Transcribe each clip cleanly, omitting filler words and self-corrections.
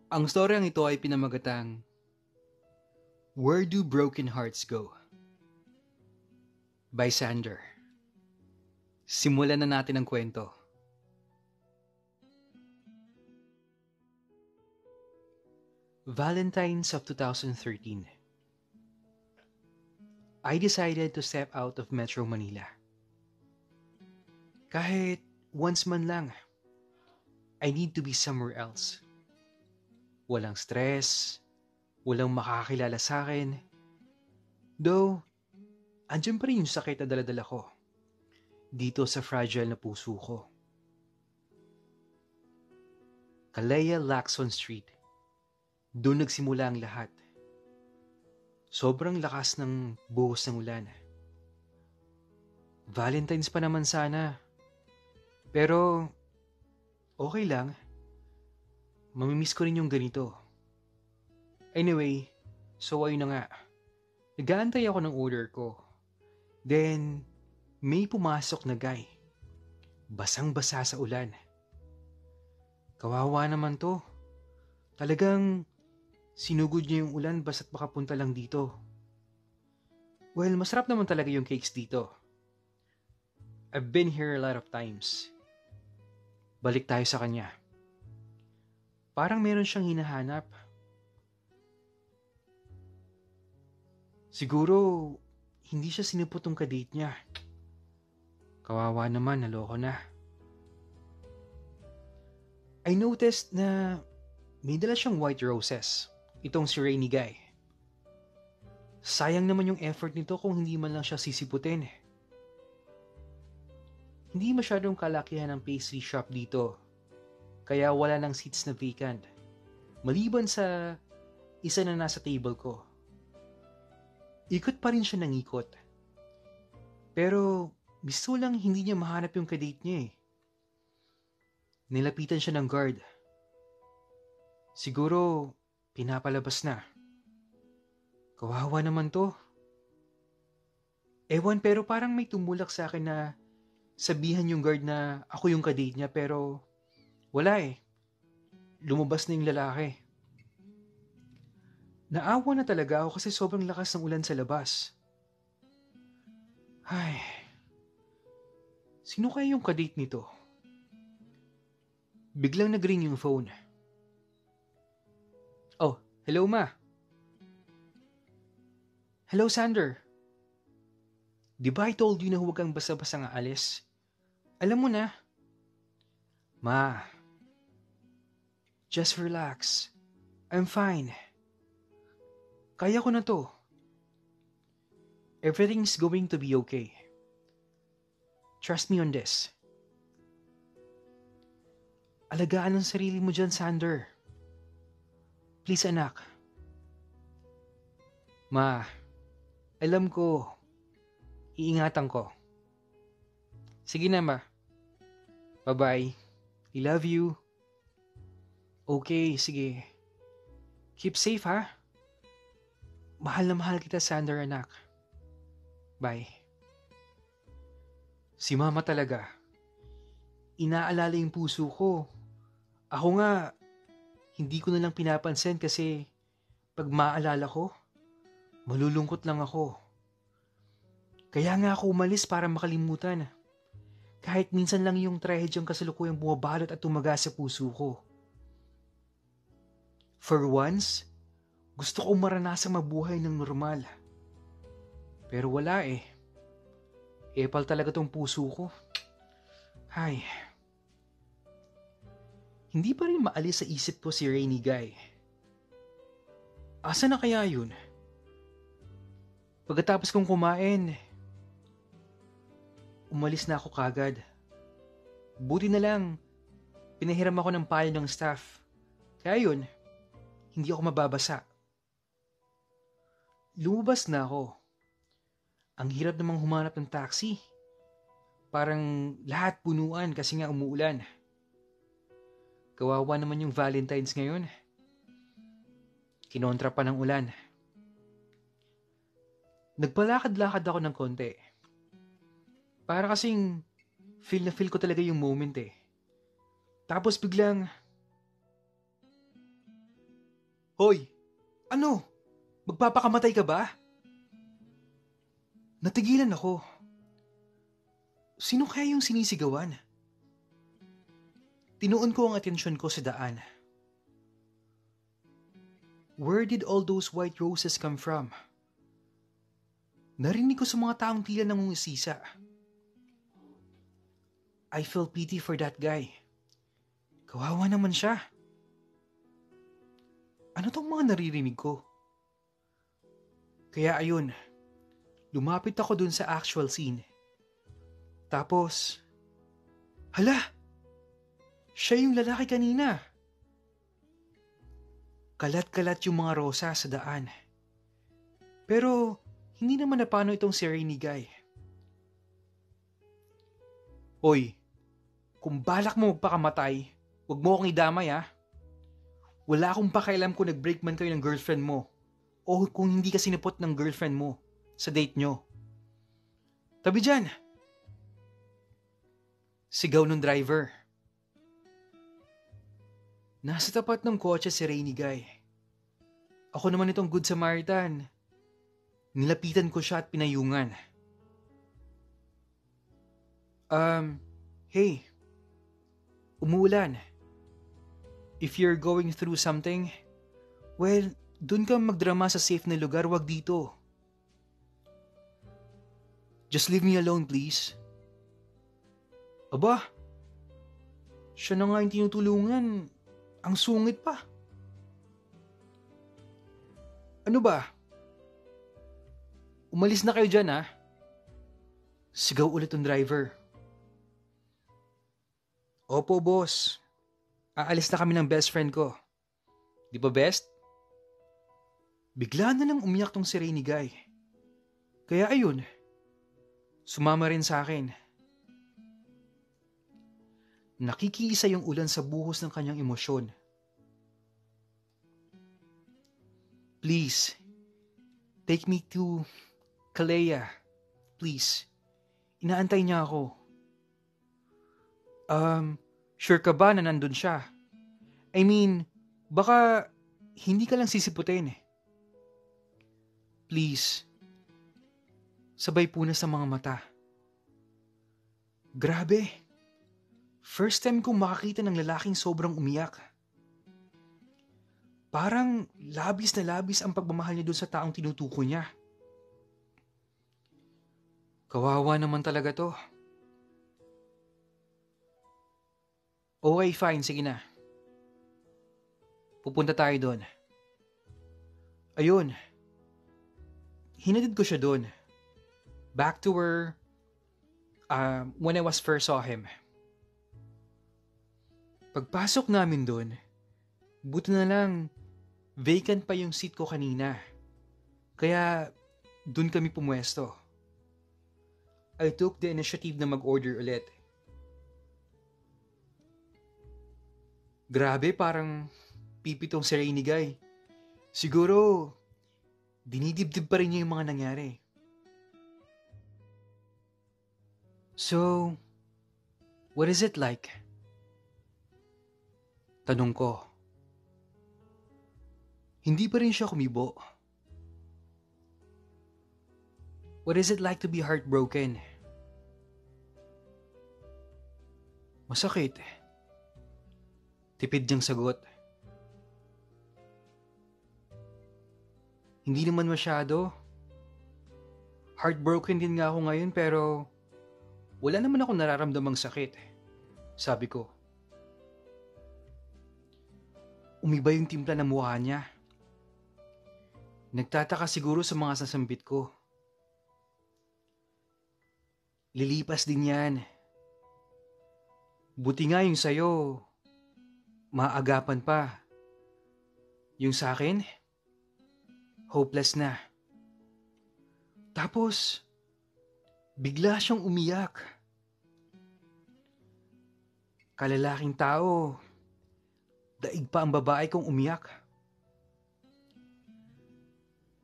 Ang storyang ito ay pinamagatang Where Do Broken Hearts Go? By Sander. Simulan na natin ang kwento. Valentine's of 2013. I decided to step out of Metro Manila. Kahit once man lang, I need to be somewhere else. Walang stress, walang makakakilala sa akin. Though, andyan pa rin yung sakit na daladala ko dito sa fragile na puso ko. Kalea Lacson Street. Doon nagsimula ang lahat. Sobrang lakas ng buhos ng ulan. Valentine's pa naman sana. Pero, okay lang. Mamimiss ko rin yung ganito. Anyway, so ayun na nga. Nag-aantay ako ng order ko. Then, may pumasok na guy. Basang-basa sa ulan. Kawawa naman to. Talagang sinugod niya yung ulan basta't makapunta lang dito. Well, masarap naman talaga yung cakes dito. I've been here a lot of times. Balik tayo sa kanya. Parang meron siyang hinahanap. Siguro, hindi siya sinipot ng kadate niya. Kawawa naman, naloko na. I noticed na may dala siyang white roses. Itong si Rainy Guy. Sayang naman yung effort nito kung hindi man lang siya sisiputin. Hindi masyadong kalakihan ng pastry shop dito. Kaya wala nang seats na vacant. Maliban sa isa na nasa table ko. Ikot pa rin siya ng ikot. Pero gusto lang hindi niya mahanap yung kadate niya eh. Nilapitan siya ng guard. Siguro pinapalabas na. Kawawa naman to. Ewan, pero parang may tumulak sa akin na sabihan yung guard na ako yung kadate niya, pero wala eh. Lumabas na yung lalaki. Naawa na talaga ako kasi sobrang lakas ng ulan sa labas. Ay, sino kaya yung kadate nito? Biglang nag-ring yung phone. Oh, hello ma. Hello Sander. Di ba I told you na huwag kang basta-basta nga alis? Alam mo na. Ma, just relax. I'm fine. Kaya ko na to. Everything's going to be okay. Trust me on this. Alagaan ang sarili mo dyan, Sander. Please, anak. Ma, alam ko. Iingatan ko. Sige na, ma. Bye-bye. I love you. Okay, sige. Keep safe, ha? Mahal na mahal kita, Sander, anak. Bye. Si mama talaga. Inaalala yung puso ko. Ako nga, hindi ko na lang pinapansin kasi pag maalala ko, malulungkot lang ako. Kaya nga ako umalis para makalimutan. Kahit minsan lang yung trahedyang kasalukuyang bumabalot at tumaga sa puso ko. For once, gusto kong maranasang mabuhay ng normal. Pero wala eh. Epal talaga tong puso ko. Ay. Hindi pa rin maalis sa isip ko si Rainy Guy. Asa na kaya yun? Pagkatapos kong kumain, umalis na ako kagad. Buti na lang, pinahiram ako ng payo ng staff. Kaya yun, hindi ako mababasa. Lumabas na ako. Ang hirap namang humanap ng taxi. Parang lahat punuan kasi nga umuulan. Kawawa naman yung Valentine's ngayon. Kinontra pa ng ulan. Nagpalakad-lakad ako ng konti. Para kasing feel na feel ko talaga yung moment eh. Tapos biglang Hoy, ano? Magpapakamatay ka ba? Natigilan ako. Sino kaya yung sinisigawan? Tinuon ko ang atensyon ko sa daan. Where did all those white roses come from? Narinig ko sa mga taong tila nangungisisa. I feel pity for that guy. Kawawa naman siya. Ano tong mga naririnig ko? Kaya ayun, lumapit ako dun sa actual scene. Tapos, hala! Siya yung lalaki kanina. Kalat-kalat yung mga rosa sa daan. Pero, hindi naman napano itong si Rainy Guy. Hoy, kung balak mo magpakamatay, huwag mo akong idamay ha. Wala akong pakialam kung nag-break man kayo ng girlfriend mo o kung hindi ka sinipot ng girlfriend mo sa date nyo. Tabi dyan! Sigaw ng driver. Nasa tapat ng kotse si Rainy Guy. Ako naman itong Good Samaritan. Nilapitan ko siya at pinayungan. Hey, umuulan. If you're going through something, well, dun ka magdrama sa safe na lugar, wag dito. Just leave me alone, please. Aba, siya na nga yung tinutulungan. Ang sungit pa. Ano ba? Umalis na kayo dyan, ha? Sigaw ulit ang driver. Opo, boss. Aalis na kami ng best friend ko. Di ba best? Bigla na lang umiyak tong si Rainy Guy. Kaya ayun, sumama rin sa akin. Nakikiisa yung ulan sa buhos ng kanyang emosyon. Please, take me to Kalea. Please. Inaantay niya ako. Sure ka ba na nandun siya? I mean, baka hindi ka lang sisiputin. Please. Sabay punas sa mga mata. Grabe. First time kong makakita ng lalaking sobrang umiyak. Parang labis na labis ang pagmamahal niya doon sa taong tinutukoy niya. Kawawa naman talaga to. Okay, fine. Sige na. Pupunta tayo doon. Ayun. Hinatid ko siya doon. Back to where when I was first saw him. Pagpasok namin doon, buti na lang vacant pa yung seat ko kanina. Kaya doon kami pumwesto. I took the initiative na mag-order ulit. Grabe, parang pipitong si Rainy Guy. Siguro, dinidibdib pa rin niya yung mga nangyari. So, what is it like? Tanong ko. Hindi pa rin siya kumibo. What is it like to be heartbroken? Masakit. Tipid niyang sagot. Hindi naman masyado. Heartbroken din nga ako ngayon pero wala naman ako nararamdamang sakit. Sabi ko. Umiba yung timpla ng mukha niya. Nagtataka siguro sa mga sasambit ko. Lilipas din yan. Buti nga yung sayo, maagapan pa. Yung sa akin, hopeless na. Tapos, bigla siyang umiyak. Kalalaking tao, daig pa ang babae kong umiyak.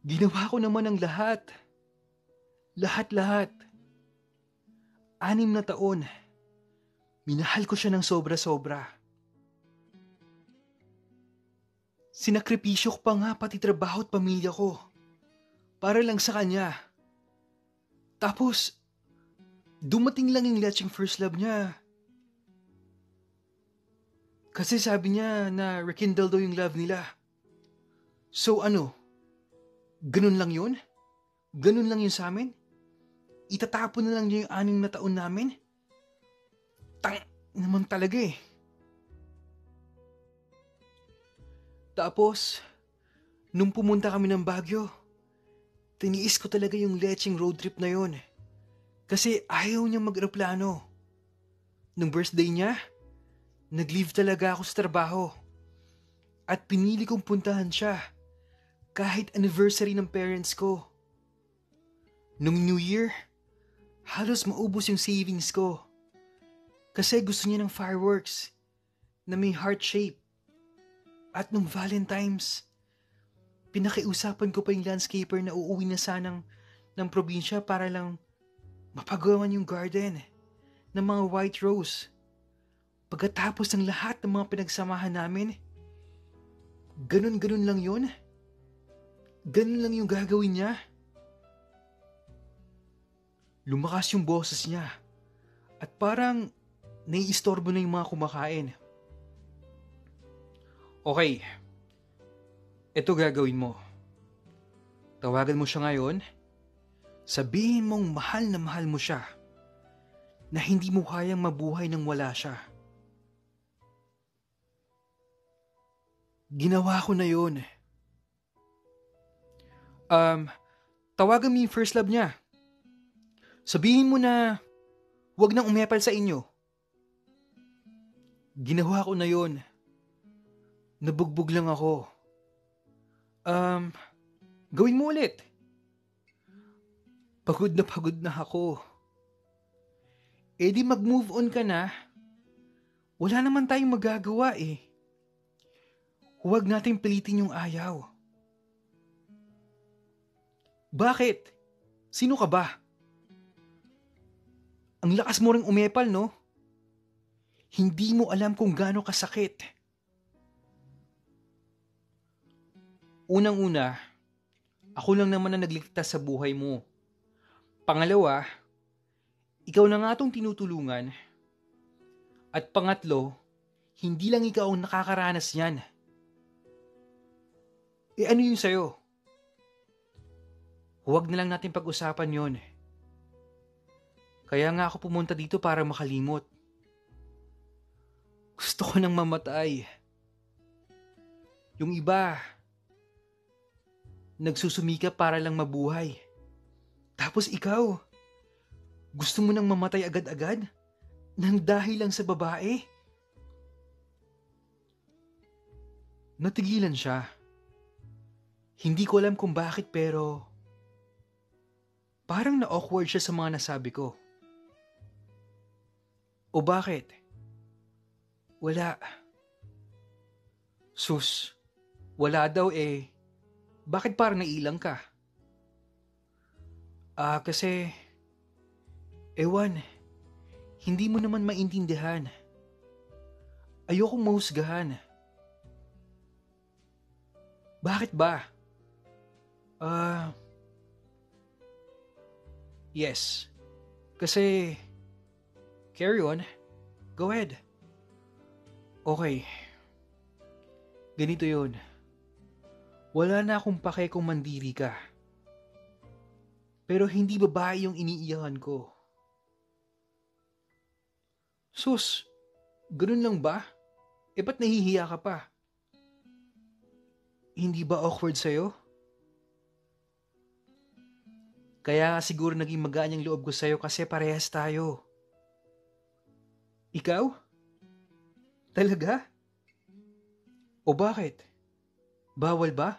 Ginawa ko naman ang lahat. Lahat-lahat. 6 na taon. Minahal ko siya ng sobra-sobra. Sinakripisyo ko pa nga pati trabaho at pamilya ko para lang sa kanya. Tapos, dumating lang yung lecheng first love niya. Kasi sabi niya na rekindle daw yung love nila. So ano, ganun lang yun? Ganun lang yun sa amin? Itatapon na lang niya yung 6 na taon namin? Tang naman talaga eh. Tapos, nung pumunta kami ng Baguio, tiniis ko talaga yung lecheng road trip na yun. Kasi ayaw niyang mag-aeroplano. Nung birthday niya, nag-leave talaga ako sa trabaho. At pinili kong puntahan siya. Kahit anniversary ng parents ko. Nung New Year, halos maubos yung savings ko. Kasi gusto niya ng fireworks na may heart shape. At nung Valentine's, pinakiusapan ko pa yung landscaper na uuwi na sanang ng probinsya para lang mapagawan yung garden ng mga white rose. Pagkatapos ng lahat ng mga pinagsamahan namin, ganun-ganun lang yun? Ganun lang yung gagawin niya? Lumakas yung boses niya at parang naiistorbo na yung mga kumakain. Okay, ito gagawin mo. Tawagan mo siya ngayon, sabihin mong mahal na mahal mo siya, na hindi mo kayang mabuhay nang wala siya. Ginawa ko na yun. Tawagan mo yung first love niya. Sabihin mo na huwag nang umepal sa inyo. Ginawa ko na yun. Nabugbog lang ako. Gawin mo ulit. Pagod na ako. Eh di mag-move on ka na. Wala naman tayong magagawa eh. Huwag nating pilitin yung ayaw. Bakit? Sino ka ba? Ang lakas mo ring umepal, no? Hindi mo alam kung gaano kasakit. Unang-una, ako lang naman ang nagligtas sa buhay mo. Pangalawa, ikaw na nga itong tinutulungan. At pangatlo, hindi lang ikaw ang nakakaranas niyan. Eh ano yun sa'yo? Huwag na lang natin pag-usapan yon. Kaya nga ako pumunta dito para makalimot. Gusto ko nang mamatay. Yung iba, nagsusumika para lang mabuhay. Tapos ikaw, gusto mo nang mamatay agad-agad? Nang dahil lang sa babae? Natigilan siya. Hindi ko alam kung bakit pero parang na-awkward siya sa mga nasabi ko. O bakit? Wala. Sus, wala daw eh. Bakit parang nailang ka? Kasi, ewan, hindi mo naman maintindihan. Ayokong mahusgahan. Bakit ba? Yes. Kasi, carry on. Go ahead. Okay. Ganito yun. Wala na akong pake kung mandiri ka. Pero hindi babae yung iniiyakan ko. Sus, ganun lang ba? Eh ba't nahihiya ka pa? Hindi ba awkward sa'yo? Kaya siguro naging magaan yung loob ko sa'yo kasi parehas tayo. Ikaw? Talaga? O bakit? Bawal ba?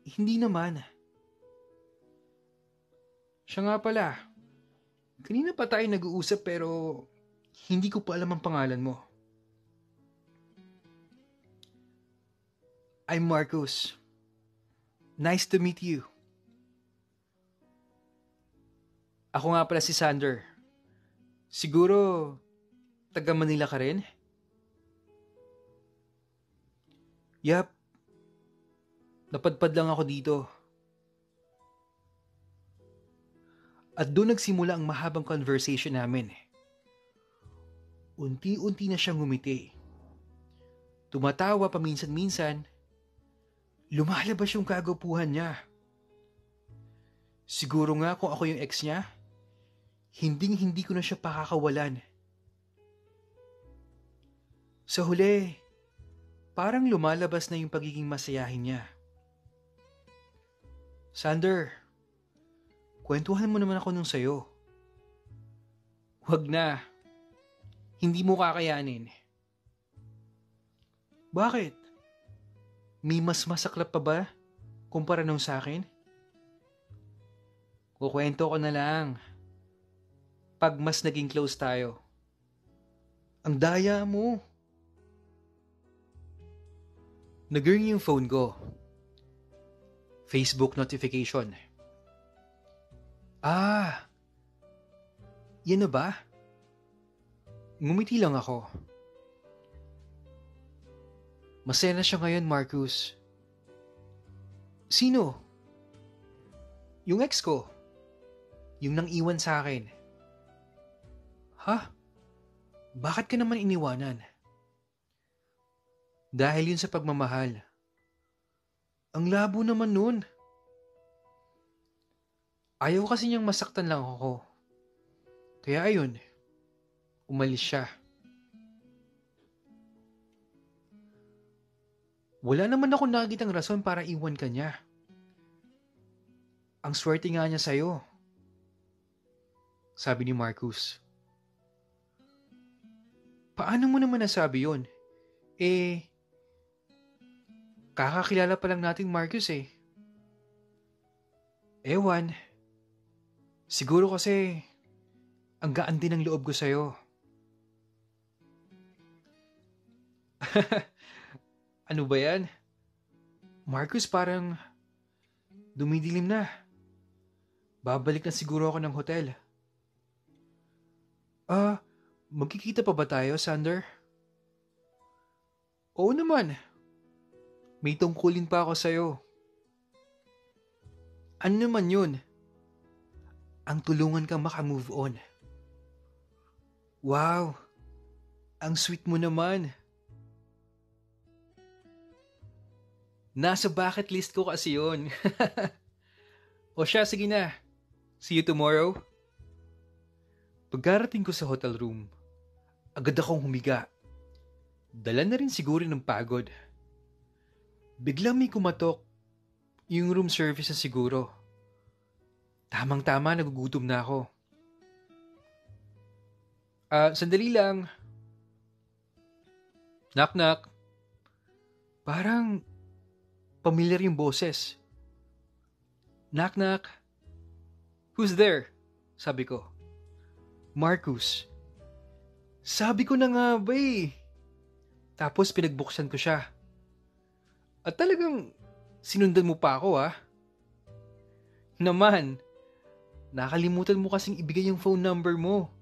Hindi naman. Siya nga pala. Kanina pa tayo nag-uusap pero hindi ko pa alam ang pangalan mo. I'm Marcus. Nice to meet you. Ako nga pala si Sander. Siguro, taga Manila ka rin? Yap, napadpad lang ako dito. At doon nagsimula ang mahabang conversation namin. Unti-unti na siyang ngumiti. Tumatawa paminsan-minsan. Lumalabas yung kagapuhan niya. Siguro nga kung ako yung ex niya, hinding-hindi ko na siya pakakawalan. Sa huli, parang lumalabas na yung pagiging masayahin niya. Sander, kwentuhan mo naman ako nung sayo. Huwag na. Hindi mo kakayanin. Bakit? May mas masaklap pa ba kumpara nung sa akin? Kukwento ko na lang. Pag mas naging close tayo. Ang daya mo. Nag-ring yung phone ko. Facebook notification. Yan na ba? Ngumiti lang ako. Masaya na siya ngayon, Marcus. Sino? Yung ex ko. Yung nang iwan sa akin. Ha? Bakit ka naman iniwanan? Dahil yun sa pagmamahal. Ang labo naman nun. Ayaw kasi niyang masaktan lang ako. Kaya ayun, umalis siya. Wala naman ako nakikitang rason para iwan ka niya. Ang swerte nga niya sa'yo. Sabi ni Marcus. Paano mo naman nasabi yun? Kakakilala pa lang natin Marcus eh. Ewan. Siguro kasi ang gaan din ng loob ko sa'yo. Ano ba yan? Marcus, parang dumidilim na. Babalik na siguro ako ng hotel. Magkikita pa ba tayo, Sander? Oo naman. May tungkulin pa ako sa'yo. Ano naman yun? Ang tulungan kang makamove on. Wow! Ang sweet mo naman. Nasa bucket list ko kasi yun. O siya, sige na. See you tomorrow. Pagkarating ko sa hotel room, agad akong humiga. Dala na rin siguro ng pagod. Biglang may kumatok. Yung room service na siguro. Tamang-tama, nagugutom na ako. Sandali lang. Knock-knock. Parang familiar yung boses. Knock-knock. Who's there? Sabi ko. Marcus. Sabi ko na nga ba eh. Tapos pinagbuksan ko siya. At talagang sinundan mo pa ako ah. Naman, nakalimutan mo kasing ibigay yung phone number mo.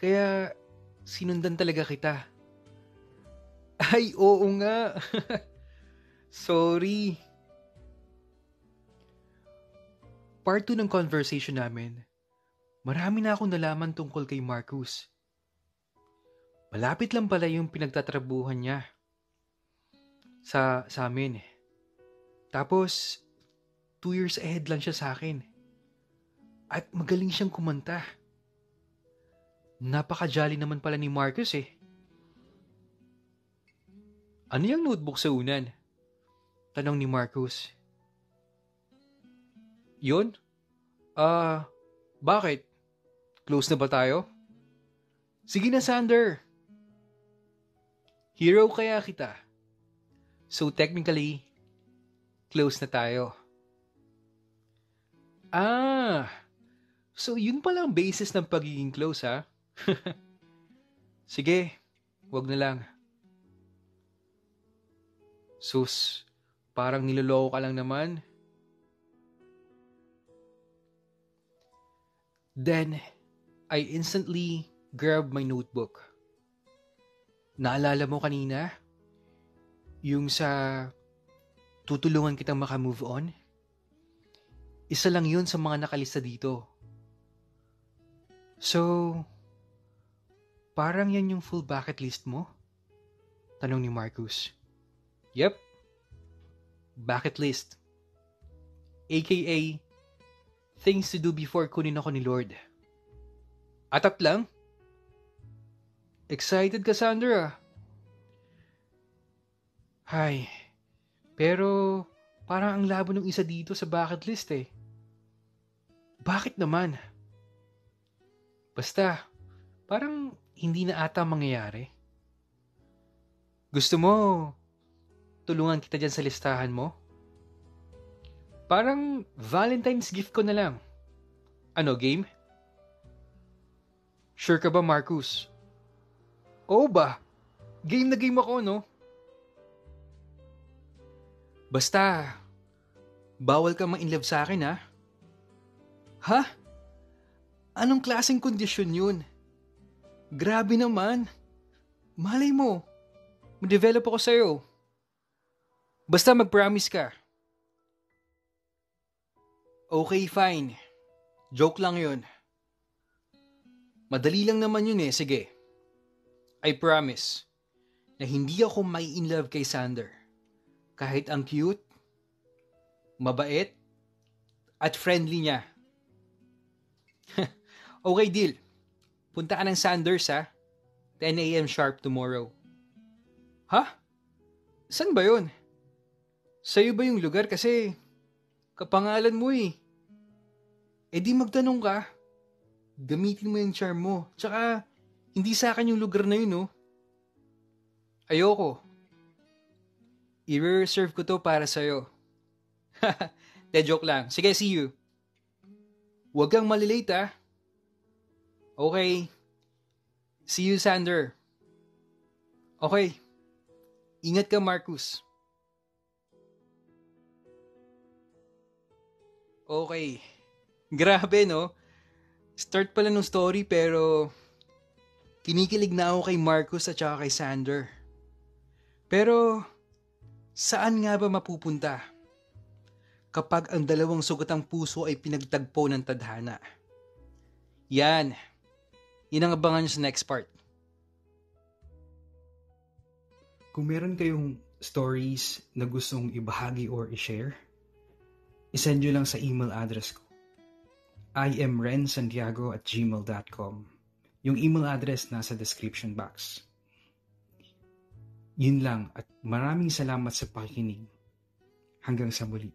Kaya sinundan talaga kita. Ay, oo nga. Sorry. Part 2 ng conversation namin. Marami na akong nalaman tungkol kay Marcus. Malapit lang pala yung pinagtatrabuhan niya sa amin. Tapos, 2 years ahead lang siya sa akin. At magaling siyang kumanta. Napaka-jolly naman pala ni Marcus eh. Ano yung notebook sa unan? Tanong ni Marcus. Yun? Bakit? Close na ba tayo? Sige na, Sander. Hero kaya kita. So technically, close na tayo. So yun pala ang basis ng pagiging close ha? Sige, wag na lang. Sus, parang niloloko ka lang naman. Then, I instantly grabbed my notebook. Naalala mo kanina? Yung sa tutulungan kitang makamove on, isa lang yun sa mga nakalista dito. So, parang yan yung full bucket list mo? Tanong ni Marcus. Yep, bucket list. AKA, things to do before kunin ako ni Lord. Atat lang? Excited ka, Sandra? Hay, pero parang ang labo ng isa dito sa bucket list eh. Bakit naman? Basta, parang hindi na ata mangyayari. Gusto mo, tulungan kita dyan sa listahan mo? Parang Valentine's gift ko na lang. Ano, game? Sure ka ba, Marcus? Oo ba? Game na game ako, no? Basta, bawal ka ma-inlove sa akin, ha? Ha? Anong klaseng kondisyon yun? Grabe naman. Malay mo, ma-develop ako sa'yo. Basta mag-promise ka. Okay, fine. Joke lang yun. Madali lang naman yun eh, sige. I promise na hindi ako may in love kay Sander. Kahit ang cute, mabait, at friendly niya. Okay, deal. Punta ka ng Sanders ha. 10 a.m. sharp tomorrow. Ha? San ba yun? Sa'yo ba yung lugar kasi kapangalan mo eh. Eh di magtanong ka. Gamitin mo yung charm mo. Tsaka, hindi sa akin yung lugar na yun, no? Ayoko. I-reserve ko to para sa'yo. De joke lang. Sige, see you. Huwag kang malilate, ah. Okay. See you, Sander. Okay. Ingat ka, Marcus. Okay. Grabe, no? Start pala ng story pero kinikilig na ako kay Marcus at saka kay Sander. Pero saan nga ba mapupunta kapag ang dalawang sugatang puso ay pinagtagpo ng tadhana? Yan. Yan ang abangan nyo sa next part. Kung meron kayong stories na gustong ibahagi or i-share, isend nyo lang sa email address ko. imrensantiago@gmail.com. Yung email address nasa description box. Yun lang at maraming salamat sa pakikinig. Hanggang sa muli.